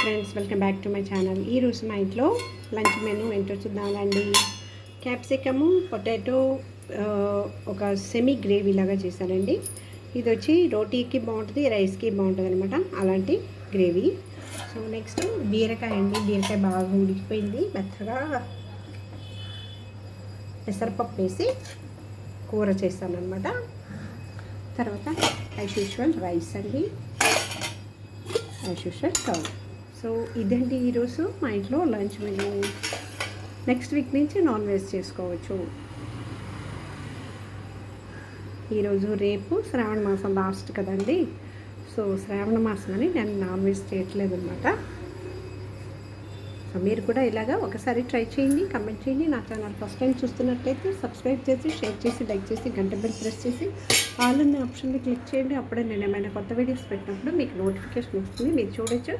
Friends, welcome back to my channel. ఈరోజు మా ఇంట్లో లంచ్ మెనూ ఏంటో చూద్దామండి. క్యాప్సికము పొటాటో ఒక సెమీ గ్రేవీ లాగా చేశానండి. ఇది వచ్చి రోటీకి బాగుంటుంది, రైస్కి బాగుంటుంది అనమాట, అలాంటి గ్రేవీ. సో నెక్స్ట్ బీరకాయ అండి. బీరకాయ బాగా ఉడికిపోయింది, మెత్తగా పెసరపప్పు వేసి కూర చేస్తాను అనమాట. తర్వాత యాజ్ యూజువల్ రైస్ అండి, యాజ్ యూజువల్ కర్డ్. సో ఇదండి ఈరోజు మా ఇంట్లో లంచ్ మెనూ. నెక్స్ట్ వీక్ నుంచి నాన్ వెజ్ చేసుకోవచ్చు. ఈరోజు రేపు శ్రావణ మాసం లాస్ట్ కదండి. సో శ్రావణ మాసం అని నేను నాన్ వెజ్ చేయట్లేదు అనమాట. సో మీరు కూడా ఇలాగా ఒకసారి ట్రై చేయండి, కమెంట్ చేయండి. నా ఛానల్ ఫస్ట్ టైం చూస్తున్నట్లయితే సబ్స్క్రైబ్ చేసి, షేర్ చేసి, లైక్ చేసి, గంట బెల్ ప్రెస్ చేసి ఆల్ అనే ఆప్షన్ని క్లిక్ చేయండి. అప్పుడే నేను ఏమైనా కొత్త వీడియోస్ పెట్టినప్పుడు మీకు నోటిఫికేషన్ వస్తుంది, మీరు చూడొచ్చు.